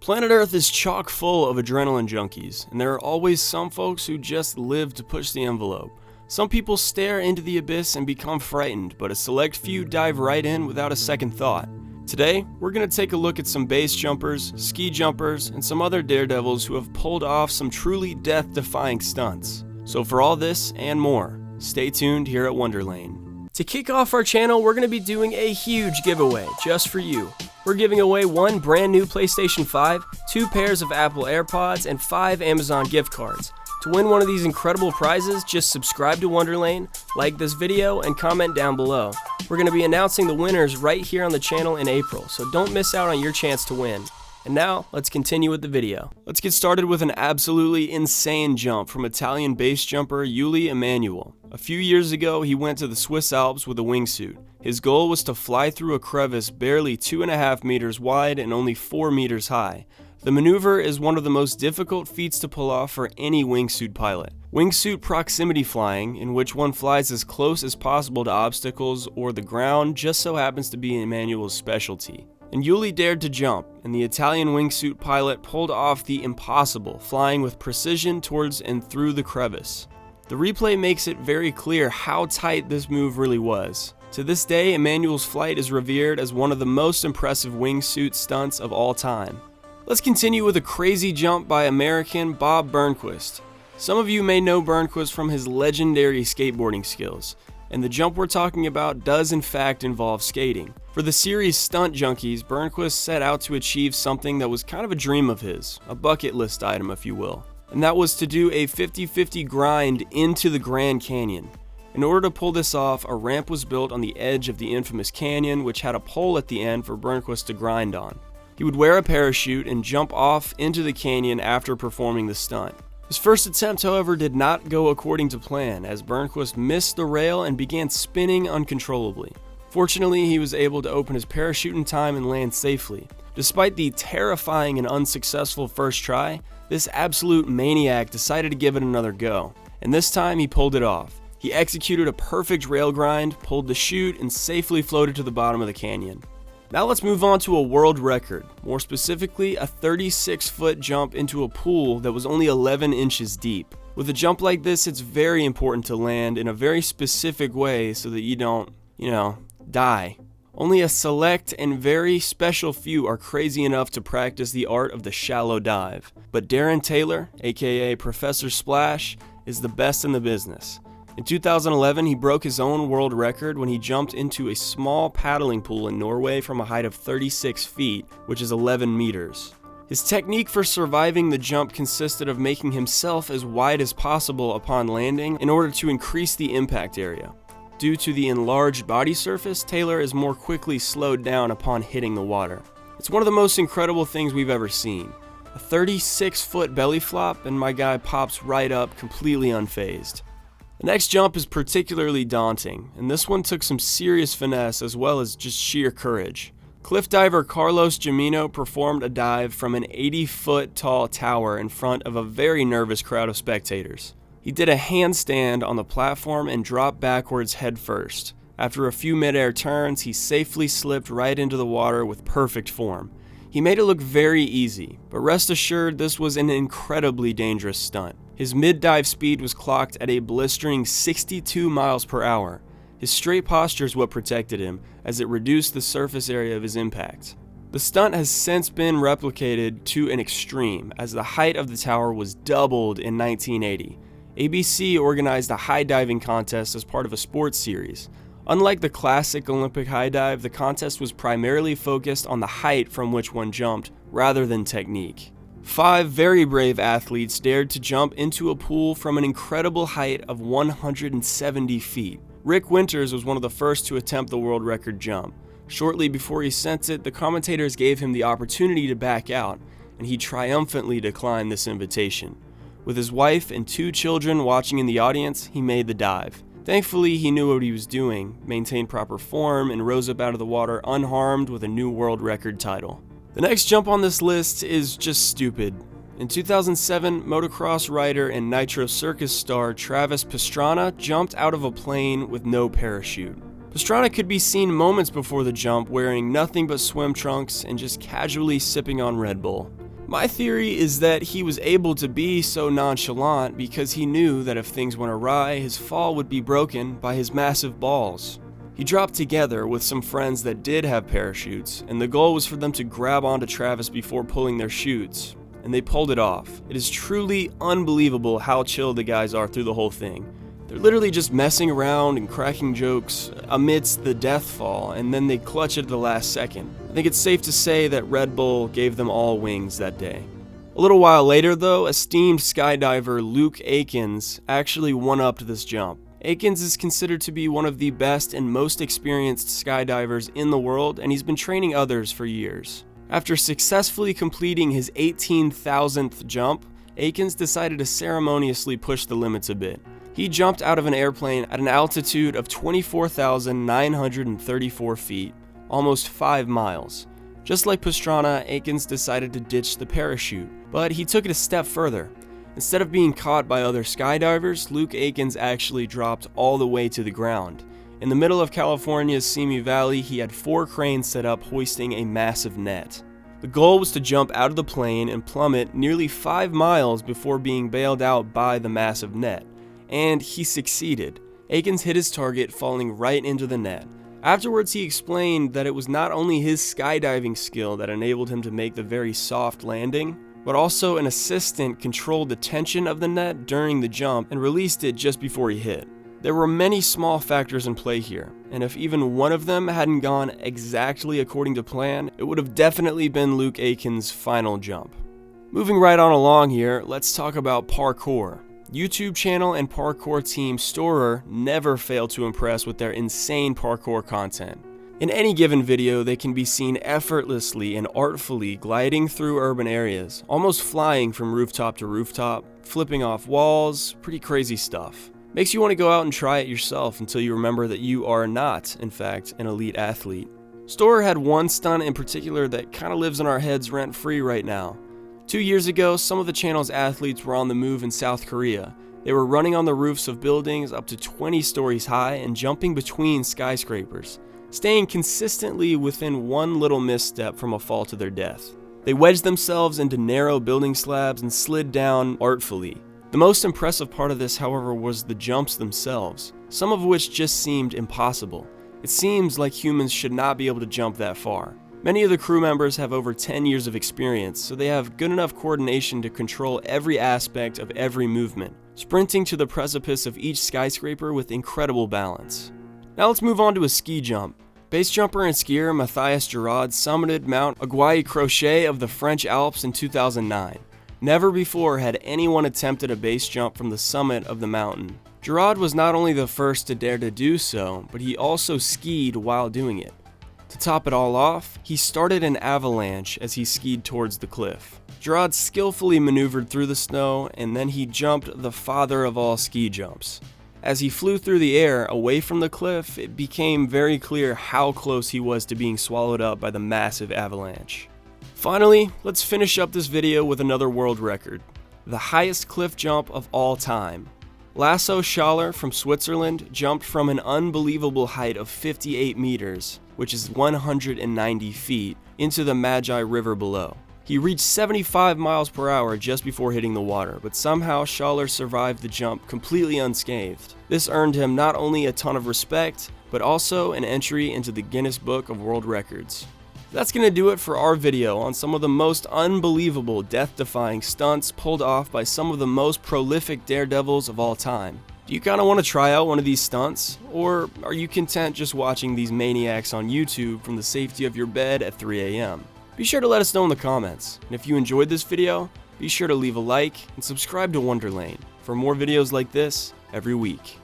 Planet Earth is chock full of adrenaline junkies, and there are always some folks who just live to push the envelope. Some people stare into the abyss and become frightened, but a select few dive right in without a second thought. Today, we're going to take a look at some base jumpers, ski jumpers, and some other daredevils who have pulled off some truly death-defying stunts. So for all this and more, stay tuned here at Wonderlane. To kick off our channel, we're going to be doing a huge giveaway just for you. We're giving away one brand new PlayStation 5, 2 pairs of Apple AirPods, and 5 Amazon gift cards. To win one of these incredible prizes, just subscribe to Wonderlane, like this video, and comment down below. We're going to be announcing the winners right here on the channel in April, so don't miss out on your chance to win. And now, let's continue with the video. Let's get started with an absolutely insane jump from Italian base jumper Julius Emanuel. A few years ago, he went to the Swiss Alps with a wingsuit. His goal was to fly through a crevice barely 2.5 meters wide and only 4 meters high. The maneuver is one of the most difficult feats to pull off for any wingsuit pilot. Wingsuit proximity flying, in which one flies as close as possible to obstacles or the ground, just so happens to be Emanuel's specialty. And Yuli dared to jump, and the Italian wingsuit pilot pulled off the impossible, flying with precision towards and through the crevice. The replay makes it very clear how tight this move really was. To this day, Emanuel's flight is revered as one of the most impressive wingsuit stunts of all time. Let's continue with a crazy jump by American Bob Bernquist. Some of you may know Bernquist from his legendary skateboarding skills, and the jump we're talking about does in fact involve skating. For the series Stunt Junkies, Bernquist set out to achieve something that was kind of a dream of his, a bucket list item if you will, and that was to do a 50-50 grind into the Grand Canyon. In order to pull this off, a ramp was built on the edge of the infamous canyon, which had a pole at the end for Bernquist to grind on. He would wear a parachute and jump off into the canyon after performing the stunt. His first attempt, however, did not go according to plan, as Bernquist missed the rail and began spinning uncontrollably. Fortunately, he was able to open his parachute in time and land safely. Despite the terrifying and unsuccessful first try, this absolute maniac decided to give it another go, and this time he pulled it off. He executed a perfect rail grind, pulled the chute, and safely floated to the bottom of the canyon. Now let's move on to a world record, more specifically a 36-foot jump into a pool that was only 11 inches deep. With a jump like this, it's very important to land in a very specific way so that you don't, die. Only a select and very special few are crazy enough to practice the art of the shallow dive. But Darren Taylor, aka Professor Splash, is the best in the business. In 2011, he broke his own world record when he jumped into a small paddling pool in Norway from a height of 36 feet, which is 11 meters. His technique for surviving the jump consisted of making himself as wide as possible upon landing in order to increase the impact area. Due to the enlarged body surface, Taylor is more quickly slowed down upon hitting the water. It's one of the most incredible things we've ever seen. A 36-foot belly flop, and my guy pops right up completely unfazed. The next jump is particularly daunting, and this one took some serious finesse as well as just sheer courage. Cliff diver Carlos Gimino performed a dive from an 80-foot tall tower in front of a very nervous crowd of spectators. He did a handstand on the platform and dropped backwards head first. After a few mid-air turns, he safely slipped right into the water with perfect form. He made it look very easy, but rest assured this was an incredibly dangerous stunt. His mid-dive speed was clocked at a blistering 62 miles per hour. His straight posture is what protected him, as it reduced the surface area of his impact. The stunt has since been replicated to an extreme, as the height of the tower was doubled in 1980. ABC organized a high diving contest as part of a sports series. Unlike the classic Olympic high dive, the contest was primarily focused on the height from which one jumped, rather than technique. 5 very brave athletes dared to jump into a pool from an incredible height of 170 feet. Rick Winters was one of the first to attempt the world record jump. Shortly before he sent it, the commentators gave him the opportunity to back out, and he triumphantly declined this invitation. With his wife and 2 children watching in the audience, he made the dive. Thankfully, he knew what he was doing, maintained proper form, and rose up out of the water unharmed with a new world record title. The next jump on this list is just stupid. In 2007, motocross rider and Nitro Circus star Travis Pastrana jumped out of a plane with no parachute. Pastrana could be seen moments before the jump wearing nothing but swim trunks and just casually sipping on Red Bull. My theory is that he was able to be so nonchalant because he knew that if things went awry, his fall would be broken by his massive balls. He dropped together with some friends that did have parachutes, and the goal was for them to grab onto Travis before pulling their chutes, and they pulled it off. It is truly unbelievable how chill the guys are through the whole thing. They're literally just messing around and cracking jokes amidst the death fall, and then they clutch it at the last second. I think it's safe to say that Red Bull gave them all wings that day. A little while later though, esteemed skydiver Luke Akins actually one-upped this jump. Akins is considered to be one of the best and most experienced skydivers in the world, and he's been training others for years. After successfully completing his 18,000th jump, Akins decided to ceremoniously push the limits a bit. He jumped out of an airplane at an altitude of 24,934 feet, almost 5 miles. Just like Pastrana, Akins decided to ditch the parachute, but he took it a step further. Instead of being caught by other skydivers, Luke Akins actually dropped all the way to the ground. In the middle of California's Simi Valley, he had 4 cranes set up hoisting a massive net. The goal was to jump out of the plane and plummet nearly 5 miles before being bailed out by the massive net. And he succeeded. Akins hit his target, falling right into the net. Afterwards, he explained that it was not only his skydiving skill that enabled him to make the very soft landing, but also an assistant controlled the tension of the net during the jump and released it just before he hit. There were many small factors in play here, and if even one of them hadn't gone exactly according to plan, it would have definitely been Luke Akins' final jump. Moving right on along here, let's talk about parkour. YouTube channel and parkour team Storer never fail to impress with their insane parkour content. In any given video, they can be seen effortlessly and artfully gliding through urban areas, almost flying from rooftop to rooftop, flipping off walls, pretty crazy stuff. Makes you want to go out and try it yourself until you remember that you are not, in fact, an elite athlete. Storer had one stunt in particular that kind of lives in our heads rent-free right now. 2 years ago, some of the channel's athletes were on the move in South Korea. They were running on the roofs of buildings up to 20 stories high and jumping between skyscrapers, staying consistently within one little misstep from a fall to their death. They wedged themselves into narrow building slabs and slid down artfully. The most impressive part of this, however, was the jumps themselves, some of which just seemed impossible. It seems like humans should not be able to jump that far. Many of the crew members have over 10 years of experience, so they have good enough coordination to control every aspect of every movement, sprinting to the precipice of each skyscraper with incredible balance. Now let's move on to a ski jump. Base jumper and skier Matthias Girard summited Mount Aiguille Crochet of the French Alps in 2009. Never before had anyone attempted a base jump from the summit of the mountain. Girard was not only the first to dare to do so, but he also skied while doing it. To top it all off, he started an avalanche as he skied towards the cliff. Girard skillfully maneuvered through the snow, and then he jumped the father of all ski jumps. As he flew through the air away from the cliff, it became very clear how close he was to being swallowed up by the massive avalanche. Finally, let's finish up this video with another world record, the highest cliff jump of all time. Lasso Schaller from Switzerland jumped from an unbelievable height of 58 meters, which is 190 feet, into the Magi River below. He reached 75 miles per hour just before hitting the water, but somehow Schaller survived the jump completely unscathed. This earned him not only a ton of respect, but also an entry into the Guinness Book of World Records. That's going to do it for our video on some of the most unbelievable death-defying stunts pulled off by some of the most prolific daredevils of all time. Do you kind of want to try out one of these stunts? Or are you content just watching these maniacs on YouTube from the safety of your bed at 3 a.m.? Be sure to let us know in the comments, and if you enjoyed this video, be sure to leave a like and subscribe to Wonderlane for more videos like this every week.